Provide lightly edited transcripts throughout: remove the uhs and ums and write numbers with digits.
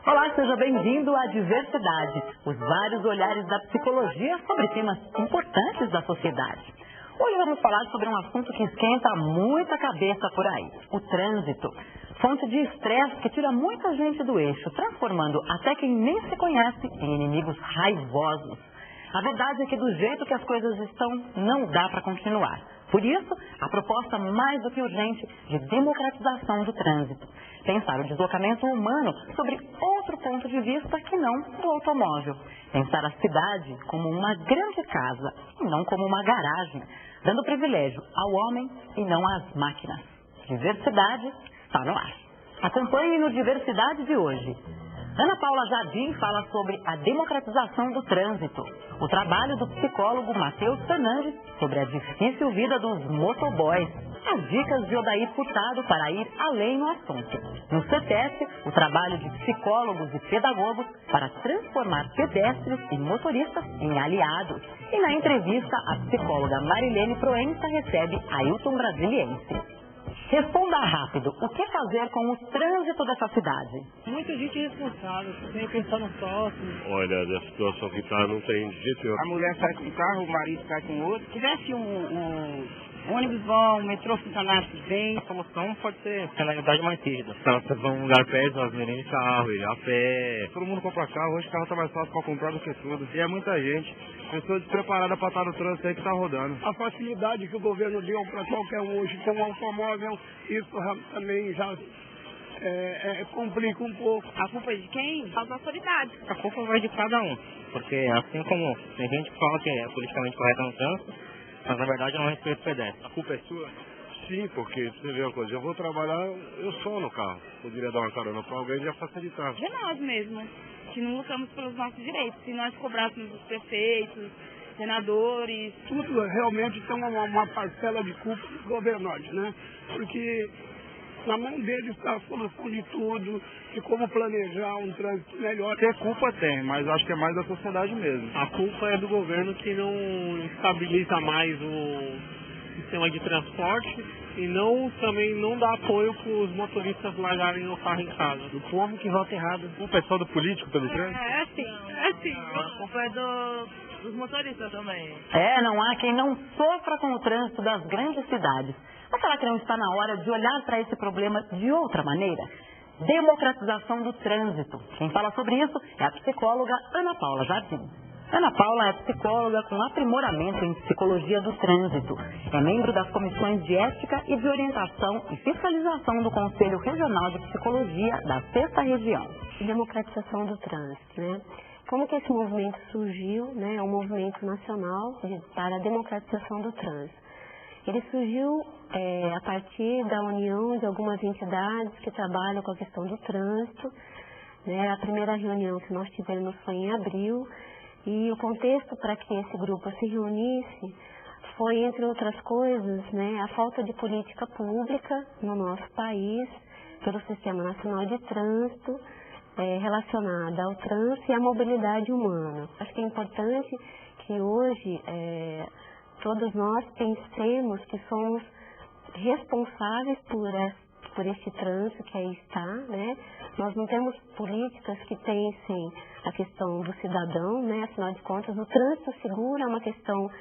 Olá, seja bem-vindo à Diversidade, os vários olhares da psicologia sobre temas importantes da sociedade. Hoje vamos falar sobre um assunto que esquenta muita cabeça por aí, o trânsito. Fonte de estresse que tira muita gente do eixo, transformando até quem nem se conhece em inimigos raivosos. A verdade é que do jeito que as coisas estão, não dá para continuar. Por isso, a proposta mais do que urgente de democratização do trânsito. Pensar o deslocamento humano sobre outro ponto de vista que não do automóvel. Pensar a cidade como uma grande casa e não como uma garagem, dando privilégio ao homem e não às máquinas. Diversidade está no ar. Acompanhe no Diversidade de hoje. Ana Paula Jardim fala sobre a democratização do trânsito, o trabalho do psicólogo Matheus Fernandes sobre a difícil vida dos motoboys, as dicas de Odair Furtado para ir além no assunto. No CETESP, o trabalho de psicólogos e pedagogos para transformar pedestres e motoristas em aliados. E na entrevista, a psicóloga Marilene Proença recebe Ailton Brasiliense. Responda rápido, o que fazer com o trânsito dessa cidade? Muita gente irresponsável, sem pensar no próximo. Olha, da situação que está, não tem de jeito nenhum. A mulher sai com o carro, o marido sai com o outro. Se tivesse ônibus bom, o metrô funcionasse bem. A solução pode ser penalidade mais rígida. Se você for um lugar perto, as meninas de carro, ir a pé. Todo mundo compra carro, hoje o carro tá mais fácil para comprar do que tudo. E é muita gente, pessoa despreparada para estar no trânsito aí que tá rodando. A facilidade que o governo deu para qualquer um hoje ter um automóvel, isso também já complica um pouco. A culpa é de quem? Das autoridades. A culpa vai de cada um. Porque assim como tem gente que fala que é politicamente correto no trânsito, mas na verdade não respeita o pedestre. A culpa é sua? Sim, porque você vê uma coisa, eu vou trabalhar, eu sou no carro. Poderia dar uma carona para alguém e já facilitar. De nós mesmos, que não lutamos pelos nossos direitos. Se nós cobrássemos os prefeitos, senadores... Tudo realmente tem uma parcela de culpa dos governantes, né? Porque na mão deles está a solução de tudo, de como planejar um trânsito melhor. Ter culpa tem, mas acho que é mais da sociedade mesmo. A culpa é do governo que não estabiliza mais o sistema de transporte e também não dá apoio para os motoristas largarem o carro em casa. Do povo que vota errado. A culpa é só do político pelo trânsito? É sim. A culpa é dos motoristas também. Não há quem não sofra com o trânsito das grandes cidades. Mas será que não está na hora de olhar para esse problema de outra maneira? Democratização do trânsito. Quem fala sobre isso é a psicóloga Ana Paula Jardim. Ana Paula é psicóloga com aprimoramento em psicologia do trânsito. É membro das comissões de ética e de orientação e fiscalização do Conselho Regional de Psicologia da 6ª Região. Democratização do trânsito, né? Como que esse movimento surgiu, né? É um movimento nacional para a democratização do trânsito. Ele surgiu a partir da união de algumas entidades que trabalham com a questão do trânsito, né? A primeira reunião que nós tivemos foi em abril e o contexto para que esse grupo se reunisse foi, entre outras coisas, né, a falta de política pública no nosso país pelo Sistema Nacional de Trânsito relacionada ao trânsito e à mobilidade humana. Acho que é importante que hoje todos nós pensemos que somos responsáveis por este trânsito que aí está, né? Nós não temos políticas que pensem a questão do cidadão, né? Afinal de contas, o trânsito seguro é uma questão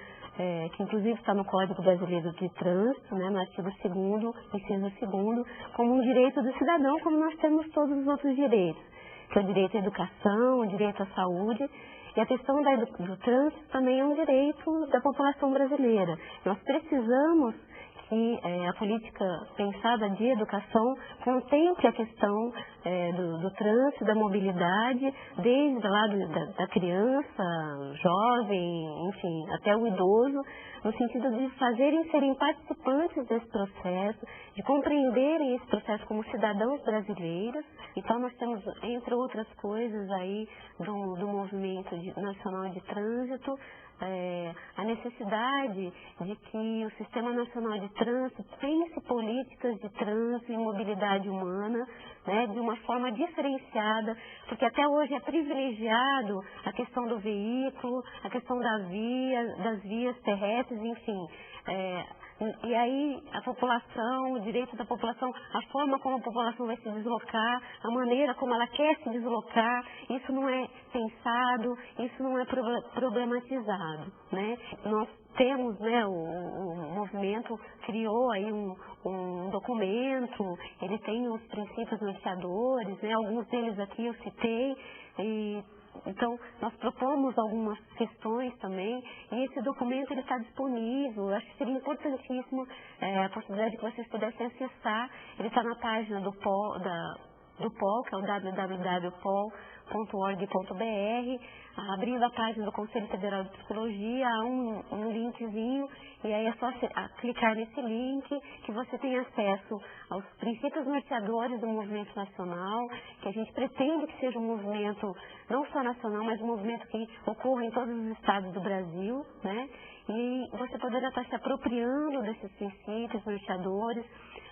que inclusive está no Código Brasileiro de Trânsito, né? No artigo 2º, inciso 2º, como um direito do cidadão, como nós temos todos os outros direitos, que é o direito à educação, o direito à saúde. E a questão do trânsito também é um direito da população brasileira. Nós precisamos que a política pensada de educação contemple a questão do trânsito, da mobilidade, desde lá da criança, jovem, enfim, até o idoso, no sentido de fazerem serem participantes desse processo, de compreenderem esse processo como cidadãos brasileiros. Então nós temos, entre outras coisas aí, do movimento nacional de trânsito, a necessidade de que o Sistema Nacional de Trânsito pense políticas de trânsito e mobilidade humana, né, de uma forma diferenciada, porque até hoje é privilegiado a questão do veículo, a questão das vias terrestres, enfim. E aí a população, o direito da população, a forma como a população vai se deslocar, a maneira como ela quer se deslocar, isso não é pensado, isso não é problematizado, né? Nós temos, né, o movimento criou aí um documento, ele tem os princípios norteadores, né, alguns deles aqui eu citei, então nós propomos algumas questões também, e esse documento ele está disponível. Eu acho que seria importantíssimo a possibilidade que vocês pudessem acessar. Ele está na página do POL, que é o www.pol.org.br. Abrindo a página do Conselho Federal de Psicologia, há um linkzinho, e aí é só clicar nesse link que você tem acesso aos princípios norteadores do movimento nacional, que a gente pretende que seja um movimento não só nacional, mas um movimento que ocorra em todos os estados do Brasil, né? E você poderá estar se apropriando desses princípios norteadores,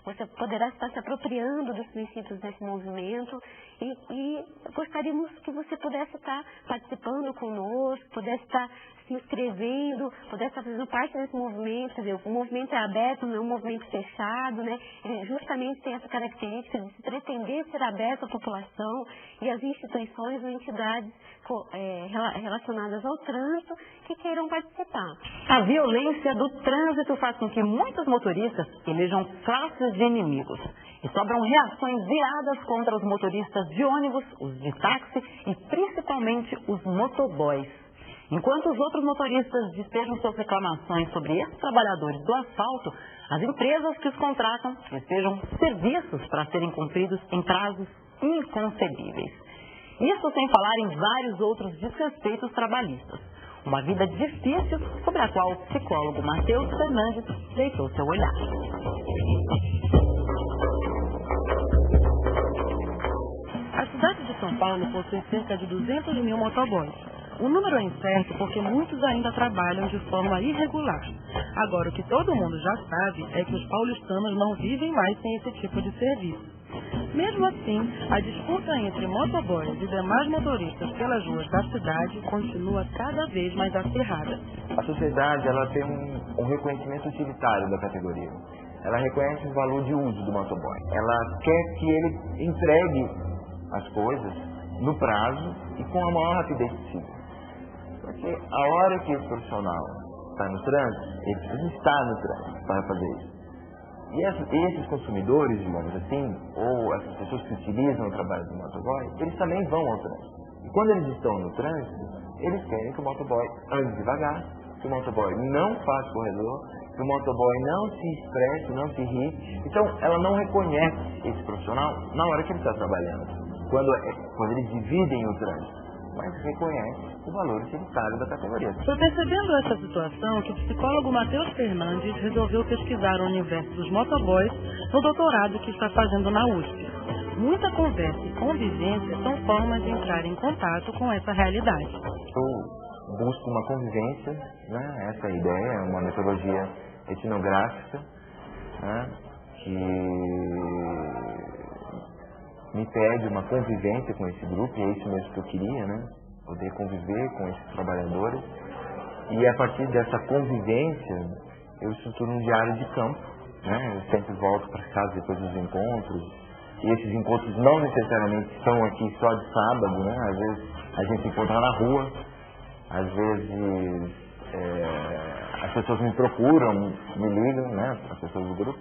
você poderá estar se apropriando dos princípios desse movimento e gostaríamos que você pudesse estar participando conosco, pudesse estar se inscrevendo, pudesse estar fazendo parte desse movimento. Quer dizer, o movimento é aberto, não é um movimento fechado, né? Ele justamente tem essa característica de se pretender ser aberto à população e às instituições ou entidades relacionadas ao trânsito que queiram participar. A violência do trânsito faz com que muitos motoristas elejam classes de inimigos e sobram reações viradas contra os motoristas de ônibus, os de táxi e principalmente os motoboys. Enquanto os outros motoristas despejam suas reclamações sobre esses trabalhadores do asfalto, as empresas que os contratam despejam serviços para serem cumpridos em prazos inconcebíveis. Isso sem falar em vários outros desrespeitos trabalhistas. Uma vida difícil sobre a qual o psicólogo Matheus Fernandes deitou seu olhar. A cidade de São Paulo possui cerca de 200 mil motoboys. O número é incerto porque muitos ainda trabalham de forma irregular. Agora, o que todo mundo já sabe é que os paulistanos não vivem mais sem esse tipo de serviço. Mesmo assim, a disputa entre motoboys e demais motoristas pelas ruas da cidade continua cada vez mais acirrada. A sociedade ela tem um reconhecimento utilitário da categoria. Ela reconhece o valor de uso do motoboy. Ela quer que ele entregue as coisas no prazo e com a maior rapidez possível. Porque a hora que esse profissional está no trânsito, ele precisa estar no trânsito para fazer isso. E esses consumidores, digamos assim, ou essas pessoas que utilizam o trabalho do motoboy, eles também vão ao trânsito. E quando eles estão no trânsito, eles querem que o motoboy ande devagar, que o motoboy não faça corredor, que o motoboy não se expresse, não se irrite. Então, ela não reconhece esse profissional na hora que ele está trabalhando, quando eles dividem o trânsito, mas reconhece o valor utilitário da categoria. Foi percebendo essa situação que o psicólogo Matheus Fernandes resolveu pesquisar o universo dos motoboys no doutorado que está fazendo na USP. Muita conversa e convivência são formas de entrar em contato com essa realidade. Eu busco uma convivência, né? Essa é a ideia, é uma metodologia etnográfica, né? Que me pede uma convivência com esse grupo, e é isso mesmo que eu queria, né? Poder conviver com esses trabalhadores. E a partir dessa convivência, eu estruturo um diário de campo, né? Eu sempre volto para casa depois dos encontros, e esses encontros não necessariamente são aqui só de sábado, né? Às vezes a gente se encontra na rua, às vezes as pessoas me procuram, me ligam, né? As pessoas do grupo,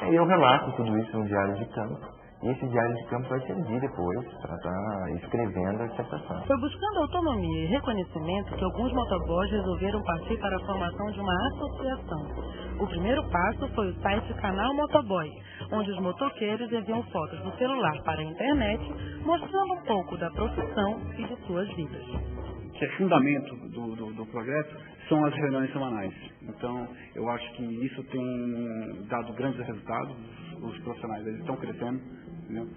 e eu relato tudo isso no diário de campo. E esse diário de campo vai servir depois para estar escrevendo a dissertação. Foi buscando autonomia e reconhecimento que alguns motoboys resolveram partir para a formação de uma associação. O primeiro passo foi o site Canal Motoboy, onde os motoqueiros enviam fotos do celular para a internet, mostrando um pouco da profissão e de suas vidas. Que é fundamento do projeto são as reuniões semanais. Então, eu acho que isso tem dado grandes resultados. Os profissionais eles estão crescendo, entendeu?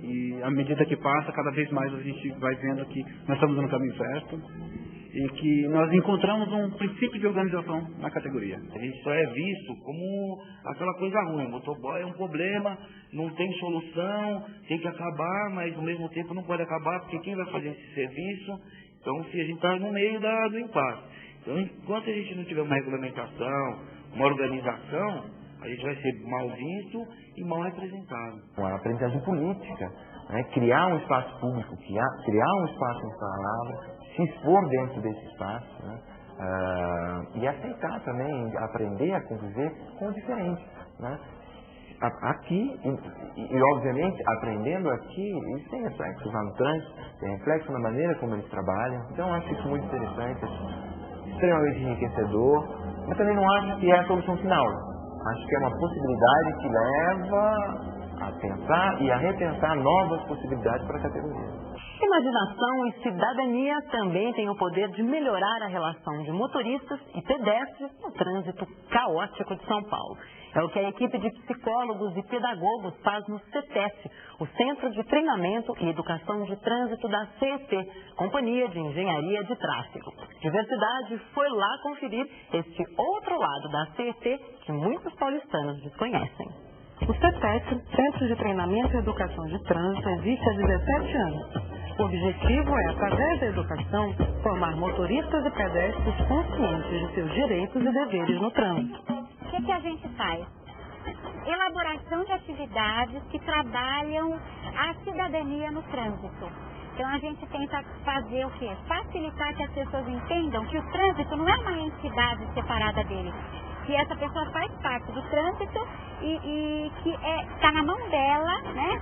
E à medida que passa, cada vez mais a gente vai vendo que nós estamos no caminho certo e que nós encontramos um princípio de organização na categoria. A gente só é visto como aquela coisa ruim. O motoboy é um problema, não tem solução, tem que acabar, mas ao mesmo tempo não pode acabar, porque quem vai fazer esse serviço? Então, se a gente está no meio do impasse. Então, enquanto a gente não tiver uma regulamentação, uma organização, a gente vai ser mal visto e mal representado. A aprendizagem política, né? Criar um espaço público, criar um espaço em palavra, se expor dentro desse espaço, né? E aceitar também, aprender a conviver com o diferente, né? Aqui, e obviamente, aprendendo aqui, isso tem reflexos lá no trânsito, tem reflexo na maneira como eles trabalham. Então, acho isso muito interessante, extremamente enriquecedor, mas também não acho que é a solução final. Acho que é uma possibilidade que leva a pensar e a repensar novas possibilidades para a categoria. Imaginação e cidadania também têm o poder de melhorar a relação de motoristas e pedestres no trânsito caótico de São Paulo. É o que a equipe de psicólogos e pedagogos faz no CETESP, o Centro de Treinamento e Educação de Trânsito da CET, Companhia de Engenharia de Tráfego. Diversidade foi lá conferir este outro lado da CET que muitos paulistanos desconhecem. O CETESP, Centro de Treinamento e Educação de Trânsito, existe há 17 anos. O objetivo é, através da educação, formar motoristas e pedestres conscientes de seus direitos e deveres no trânsito. O que a gente faz? Elaboração de atividades que trabalham a cidadania no trânsito. Então a gente tenta fazer o quê? Facilitar que as pessoas entendam que o trânsito não é uma entidade separada dele. Que essa pessoa faz parte do trânsito e que está na mão dela, né,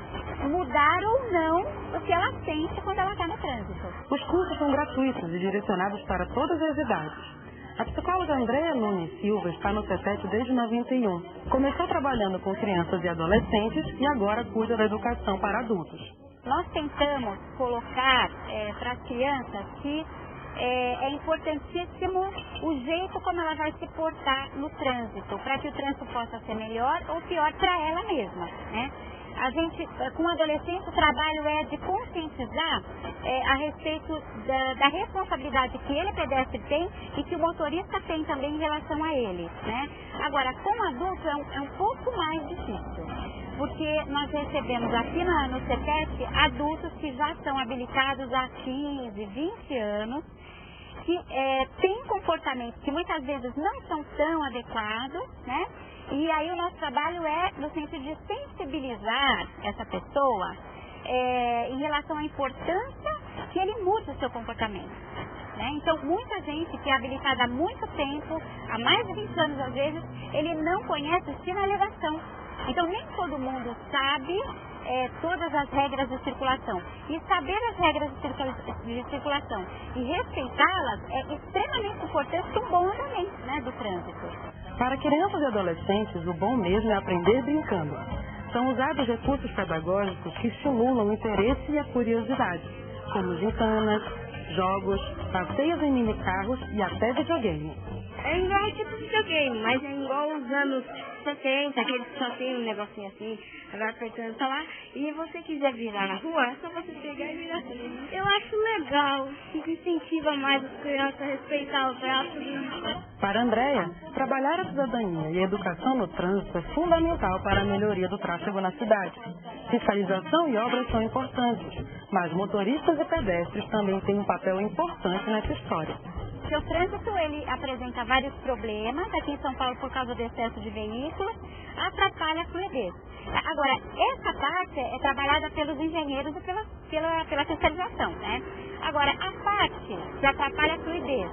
mudar ou não o que ela sente quando ela está no trânsito. Os cursos são gratuitos e direcionados para todas as idades. A psicóloga Andréa Nunes Silva está no CETESP desde 91. Começou trabalhando com crianças e adolescentes e agora cuida da educação para adultos. Nós tentamos colocar para as crianças que é importantíssimo o jeito como ela vai se portar no trânsito, para que o trânsito possa ser melhor ou pior para ela mesma, né? A gente, com adolescentes, o trabalho é de conscientizar a respeito da responsabilidade que ele, pedestre, tem e que o motorista tem também em relação a ele, né? Agora, com adulto é um pouco mais difícil, porque nós recebemos aqui no CETESP adultos que já são habilitados há 15, 20 anos, que têm comportamentos que muitas vezes não são tão adequados, né? E aí o nosso trabalho é no sentido de sensibilizar essa pessoa em relação à importância que ele mude o seu comportamento, né? Então, muita gente que é habilitada há muito tempo, há mais de 20 anos às vezes, ele não conhece o sinalização. Então, nem todo mundo sabe todas as regras de circulação. E saber as regras de circulação e respeitá-las é extremamente importante para o bom andamento, né, do trânsito. Para crianças e adolescentes, o bom mesmo é aprender brincando. São usados recursos pedagógicos que estimulam o interesse e a curiosidade, como gincanas, jogos, passeios em minicarros e até videogame. É igual tipo de videogame, mas é igual os anos 70, aqueles que só tem um negocinho assim, agora apertando tá lá, e você quiser virar na rua, é só você pegar e virar assim. Eu acho legal, que incentiva mais as crianças a respeitar o traço. Para Andréa, trabalhar a cidadania e a educação no trânsito é fundamental para a melhoria do tráfego na cidade. Fiscalização e obras são importantes, mas motoristas e pedestres também têm um papel importante nessa história. O trânsito, ele apresenta vários problemas aqui em São Paulo por causa do excesso de veículos, atrapalha a fluidez. Agora, essa parte é trabalhada pelos engenheiros e pela fiscalização, né? Agora, a parte que atrapalha a fluidez,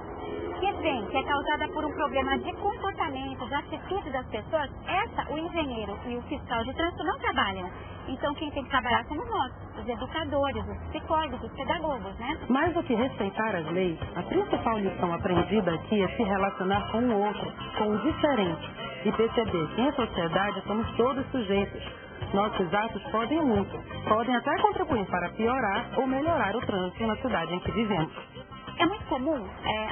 que é causada por um problema de comportamento, de atitude das pessoas, essa o engenheiro e o fiscal de trânsito não trabalham. Então quem tem que trabalhar somos nós, os educadores, os psicólogos, os pedagogos, né? Mais do que respeitar as leis, a principal lição aprendida aqui é se relacionar com o outro, com o diferente, e perceber que em sociedade somos todos sujeitos. Nossos atos podem muito, podem até contribuir para piorar ou melhorar o trânsito na cidade em que vivemos. É muito comum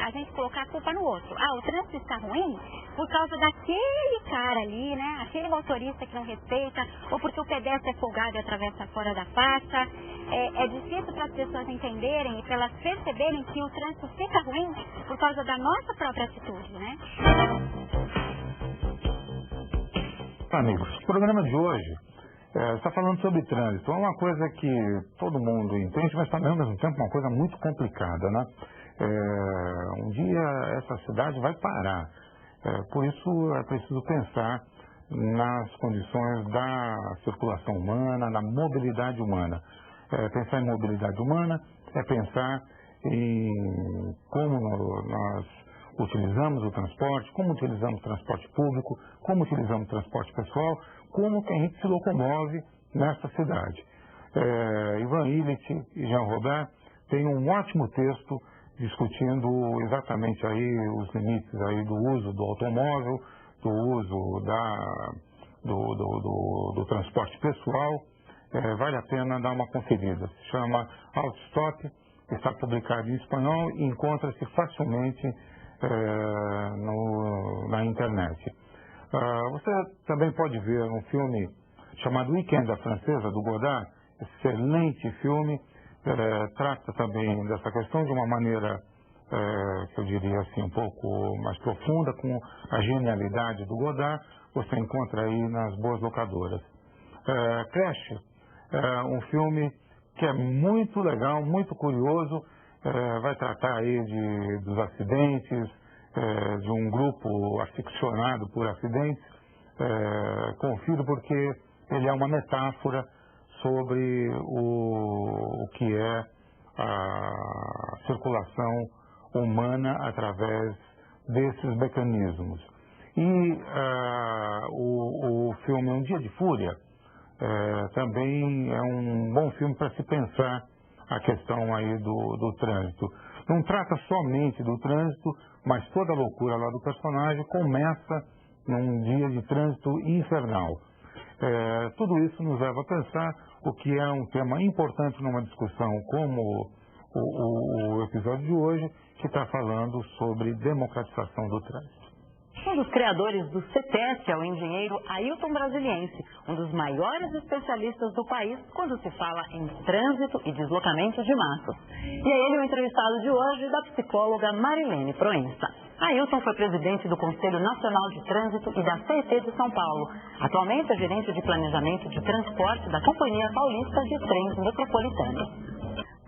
a gente colocar a culpa no outro. O trânsito está ruim por causa daquele cara ali, né? Aquele motorista que não respeita, ou porque o pedestre é folgado e atravessa fora da faixa. É difícil para as pessoas entenderem e para elas perceberem que o trânsito fica ruim por causa da nossa própria atitude, né? Amigos, o programa de hoje está falando sobre trânsito. É uma coisa que todo mundo entende, mas também ao mesmo tempo uma coisa muito complicada, né? Um dia essa cidade vai parar. Por isso é preciso pensar nas condições da circulação humana, na mobilidade humana. Pensar em mobilidade humana é pensar em como nós utilizamos o transporte, como utilizamos o transporte público, como utilizamos o transporte pessoal, como que a gente se locomove nessa cidade. Ivan Illich e Jean Robert têm um ótimo texto discutindo exatamente aí os limites aí do uso do automóvel, do uso do transporte pessoal. Vale a pena dar uma conferida. Se chama Autostop, está publicado em espanhol e encontra-se facilmente na internet. Você também pode ver um filme chamado Weekend à Francesa, do Godard, excelente filme, trata também dessa questão de uma maneira, que eu diria assim, um pouco mais profunda, com a genialidade do Godard. Você encontra aí nas boas locadoras. Crash, um filme que é muito legal, muito curioso, vai tratar aí dos acidentes, de um grupo aficionado por acidentes. Confiro porque ele é uma metáfora sobre o que é a circulação humana através desses mecanismos. E o filme Um Dia de Fúria também é um bom filme para se pensar a questão aí do trânsito. Não trata somente do trânsito, mas toda a loucura lá do personagem começa num dia de trânsito infernal. Tudo isso nos leva a pensar o que é um tema importante numa discussão como o episódio de hoje, que está falando sobre democratização do trânsito. Um dos criadores do CETES é o engenheiro Ailton Brasiliense, um dos maiores especialistas do país quando se fala em trânsito e deslocamento de massas. E é ele o entrevistado de hoje da psicóloga Marilene Proença. Ailton foi presidente do Conselho Nacional de Trânsito e da CET de São Paulo. Atualmente é gerente de planejamento de transporte da Companhia Paulista de Trens Metropolitanos.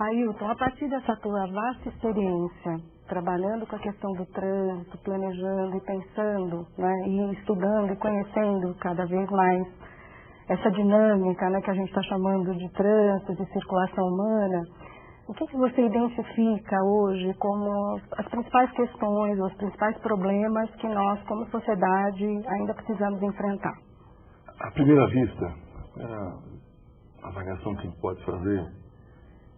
Ailton, a partir dessa tua vasta experiência, trabalhando com a questão do trânsito, planejando e pensando, né, e estudando e conhecendo cada vez mais essa dinâmica, né, que a gente está chamando de trânsito, de circulação humana, o que você identifica hoje como as principais questões, os principais problemas que nós, como sociedade, ainda precisamos enfrentar? À primeira vista, a avaliação que a gente pode fazer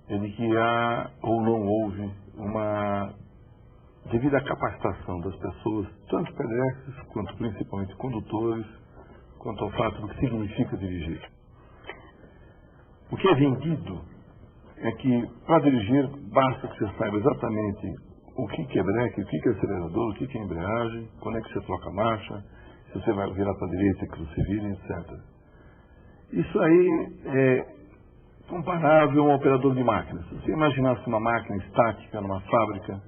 é de que há ou não houve uma devida capacitação das pessoas, tanto pedestres quanto principalmente condutores, quanto ao fato do que significa dirigir. O que é vendido é que para dirigir basta que você saiba exatamente o que é breque, o que é acelerador, o que é embreagem, quando é que você troca a marcha, se você vai virar para a direita, que você vira, etc. Isso aí é comparável a um operador de máquinas. Se você imaginasse uma máquina estática numa fábrica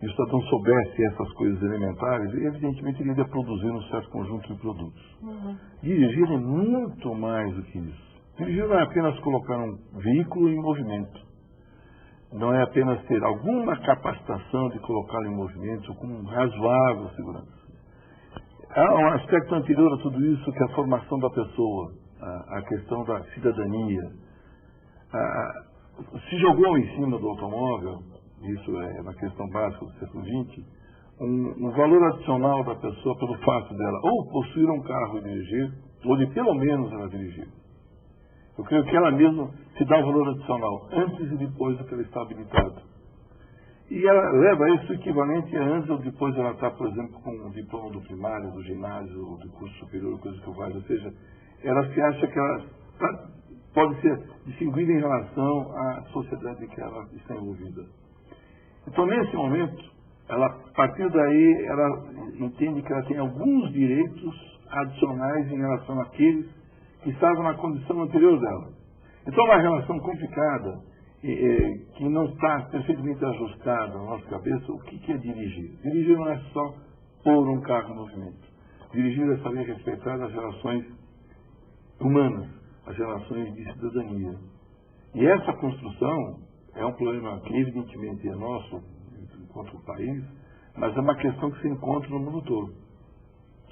e o cidadão soubesse essas coisas elementares, evidentemente ele iria produzir um certo conjunto de produtos. Dirigir é muito mais do que isso. Dirigir não é apenas colocar um veículo em movimento. Não é apenas ter alguma capacitação de colocá-lo em movimento com razoável segurança. Há um aspecto anterior a tudo isso, que é a formação da pessoa, a questão da cidadania. Se jogou em cima do automóvel, isso é uma questão básica do século XX, um valor adicional da pessoa pelo fato dela ou possuir um carro e dirigir, ou de pelo menos ela dirigir. Eu creio que ela mesma se dá um valor adicional antes e depois do que ela está habilitada. E ela leva isso equivalente a antes ou depois ela está, por exemplo, com um diploma do primário, do ginásio, ou do curso superior, coisa que eu faço. Ou seja, ela se acha que ela pode ser distinguida em relação à sociedade em que ela está envolvida. Então, nesse momento, ela, a partir daí, ela entende que ela tem alguns direitos adicionais em relação àqueles que estavam na condição anterior dela. Então, uma relação complicada, que não está perfeitamente ajustada na nossa cabeça, o que é dirigir? Dirigir não é só pôr um carro em movimento. Dirigir é saber respeitar as relações humanas, as relações de cidadania. E essa construção é um problema que evidentemente é nosso, encontra o país, mas é uma questão que se encontra no mundo todo.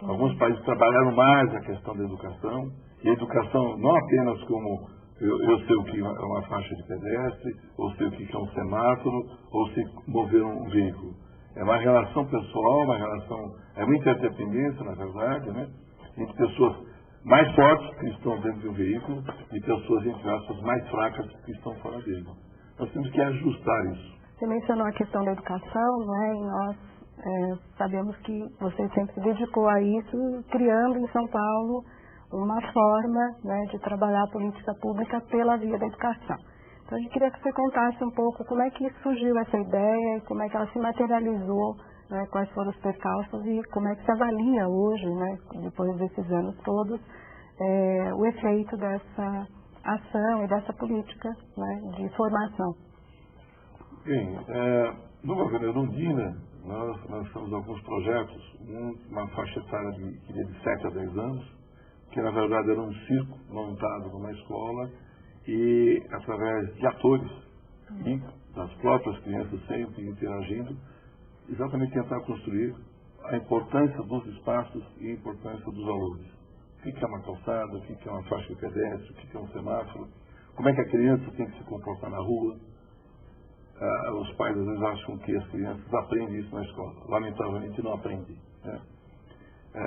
Alguns países trabalharam mais a questão da educação, e a educação não apenas como eu sei o que é uma faixa de pedestre, ou sei o que é um semáforo, ou sei mover um veículo. É uma relação pessoal, é uma interdependência, na verdade, né, entre pessoas mais fortes que estão dentro de um veículo e pessoas, entre aspas, mais fracas que estão fora dele. Nós temos que ajustar isso. Você mencionou a questão da educação, né, e nós sabemos que você sempre se dedicou a isso, criando em São Paulo uma forma, né, de trabalhar a política pública pela via da educação. Então, a gente queria que você contasse um pouco como é que surgiu essa ideia e como é que ela se materializou, né, quais foram os percalços e como é que se avalia hoje, né, depois desses anos todos, o efeito dessa ação e dessa política, né, de formação. Bem, no governo Erundina, nós lançamos alguns projetos, uma faixa etária de 7 a 10 anos, que na verdade era um circo montado numa escola e através de atores e das próprias crianças sempre interagindo, exatamente tentar construir a importância dos espaços e a importância dos valores. O que é uma calçada, o que é uma faixa de pedestre, o que é um semáforo, como é que a criança tem que se comportar na rua. Os pais às vezes acham que as crianças aprendem isso na escola. Lamentavelmente não aprendem, né?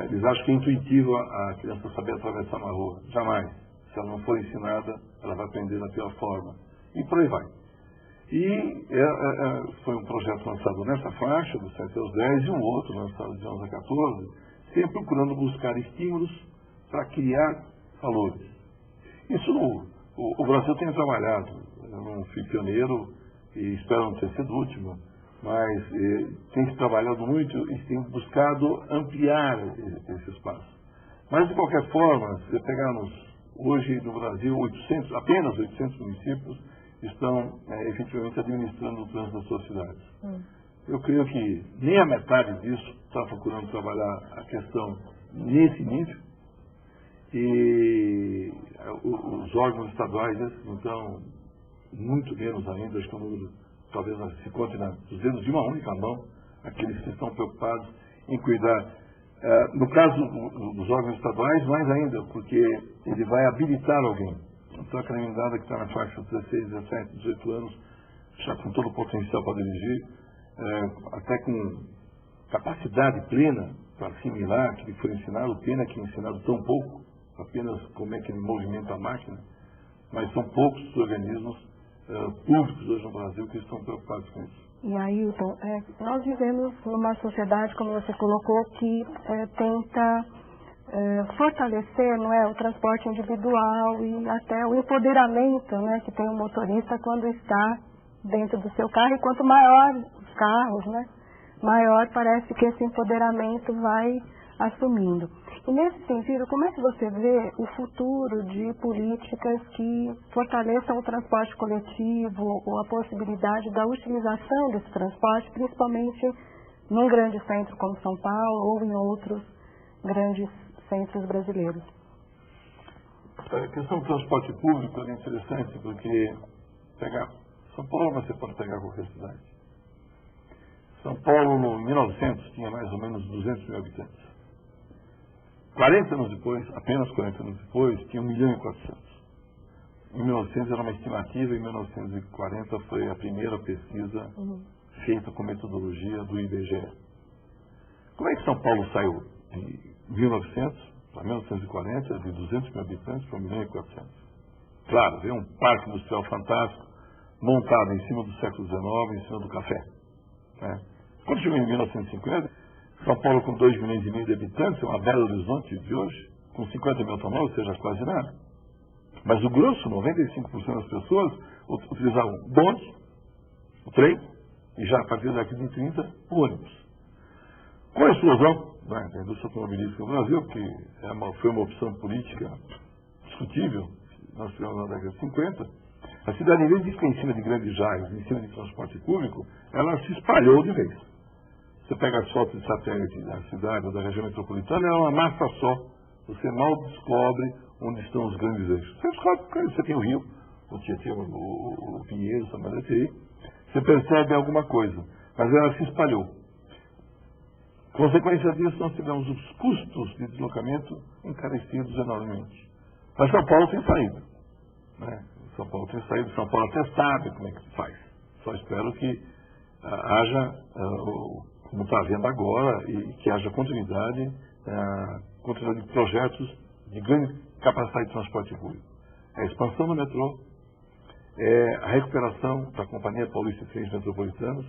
Eles acham que é intuitivo a criança saber atravessar uma rua. Jamais. Se ela não for ensinada, ela vai aprender da pior forma. E por aí vai. E foi um projeto lançado nessa faixa, dos 7 aos 10, e um outro lançado de 11 a 14, sempre procurando buscar estímulos para criar valores. Isso o Brasil tem trabalhado. Eu não fui pioneiro e espero não ter sido o último, mas tem se trabalhado muito e tem buscado ampliar esse espaço. Mas, de qualquer forma, se pegarmos hoje no Brasil, apenas 800 municípios estão efetivamente administrando o trânsito das suas cidades. Eu creio que nem a metade disso está procurando trabalhar a questão nesse nível. E os órgãos estaduais, então, muito menos ainda, acho que o número talvez se conte nos dedos de uma única mão, aqueles que estão preocupados em cuidar. No caso dos órgãos estaduais, mais ainda, porque ele vai habilitar alguém. Então, aquela menina que está na faixa de 16, 17, 18 anos, já com todo o potencial para dirigir, até com capacidade plena para assimilar aquilo que foi ensinado, pena que é ensinado tão pouco, apenas como é que ele movimenta a máquina, mas são poucos os organismos públicos hoje no Brasil que estão preocupados com isso. E Ailton, nós vivemos numa sociedade, como você colocou, que tenta fortalecer, não é, o transporte individual e até o empoderamento, né, que tem o motorista quando está dentro do seu carro. E quanto maior os carros, né, maior parece que esse empoderamento vai assumindo. E nesse sentido, como é que você vê o futuro de políticas que fortaleçam o transporte coletivo ou a possibilidade da utilização desse transporte, principalmente num grande centro como São Paulo ou em outros grandes centros brasileiros? A questão do transporte público é interessante porque São Paulo você pode pegar qualquer cidade. São Paulo, em 1900, tinha mais ou menos 200 mil habitantes. 40 anos depois, apenas 40 anos depois, tinha 1.400.000. Em 1900 era uma estimativa, em 1940 foi a primeira pesquisa feita com metodologia do IBGE. Como é que São Paulo saiu de 1900 para 1940, de 200 mil habitantes para 1.400.000? Claro, veio um parque industrial fantástico, montado em cima do século XIX, em cima do café. Né? Quando chegou em 1950, São Paulo com 2,5 milhões de habitantes, é uma Belo Horizonte de hoje, com 50 mil automóveis, ou seja, quase nada. Mas o grosso, 95% das pessoas utilizavam bonde, o trem, e já a partir da década de 30, o ônibus. Com a explosão da indústria automobilística no Brasil, que foi uma opção política discutível, nós tivemos na década de 50, a cidade, em vez de ficar em cima de grandes jaios, em cima de transporte público, ela se espalhou de vez. Você pega as fotos de satélite da cidade ou da região metropolitana, é uma massa só. Você mal descobre onde estão os grandes eixos. Você descobre que você tem o Rio, o Tietê, o Pinheiro, o São Mateus, você percebe alguma coisa. mas ela se espalhou. Consequência disso, nós tivemos os custos de deslocamento encarecidos enormemente. Mas São Paulo tem saído. Né? São Paulo tem saído, São Paulo até sabe como é que faz. Só espero que haja, como está havendo agora, e que haja continuidade de projetos de grande capacidade de transporte público. A expansão do metrô, a recuperação da Companhia Paulista de Trens Metropolitanos,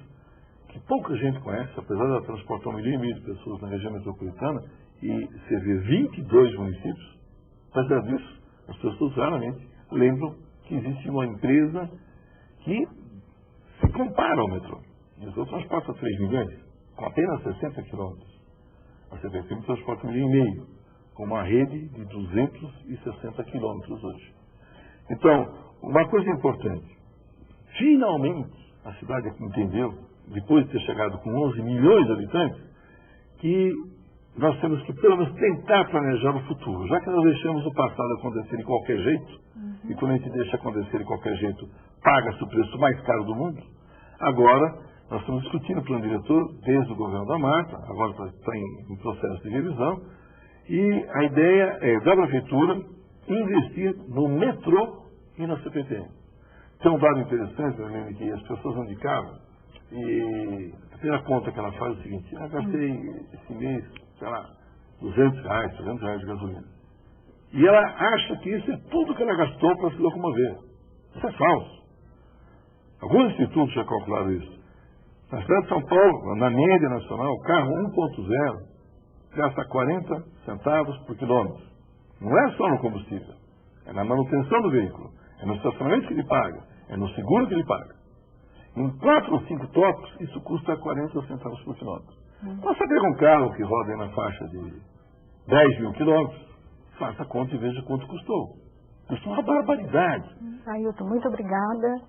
que pouca gente conhece, apesar de ela transportar 1,5 milhão de pessoas na região metropolitana, e você vê 22 municípios, apesar disso, as pessoas raramente lembram que existe uma empresa que se compara ao metrô. O metrô transporta 3 milhões, com apenas 60 quilômetros. A CPTM transporta 1,5 milhão, com uma rede de 260 quilômetros hoje. Então, uma coisa importante, finalmente a cidade entendeu, depois de ter chegado com 11 milhões de habitantes, que nós temos que pelo menos tentar planejar o futuro. Já que nós deixamos o passado acontecer de qualquer jeito, e quando a gente deixa acontecer de qualquer jeito, paga-se o preço mais caro do mundo, agora nós estamos discutindo o plano diretor desde o governo da Marta, agora está em processo de revisão, e a ideia é da prefeitura investir no metrô e na CPTM. Tem um dado interessante, Marlene, que as pessoas vão de carro e a primeira conta que ela faz é o seguinte: gastei esse mês, sei lá, R$200, R$300 de gasolina. E ela acha que isso é tudo que ela gastou para se locomover. Isso é falso. Alguns institutos já calcularam isso. Na cidade de São Paulo, na média nacional, o carro 1.0 gasta 40 centavos por quilômetro. Não é só no combustível, é na manutenção do veículo, é no estacionamento que ele paga, é no seguro que ele paga. Em 4 ou 5 toques, isso custa 40 centavos por quilômetro. Então, você pega um carro que roda aí na faixa de 10 mil quilômetros, faça a conta e veja quanto custou. Custou uma barbaridade. Ailton, muito obrigada.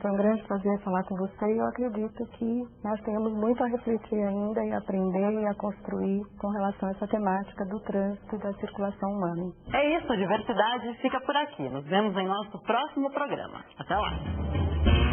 Foi um grande prazer falar com você e eu acredito que nós temos muito a refletir ainda e aprender e a construir com relação a essa temática do trânsito e da circulação humana. É isso, a diversidade fica por aqui. Nos vemos em nosso próximo programa. Até lá.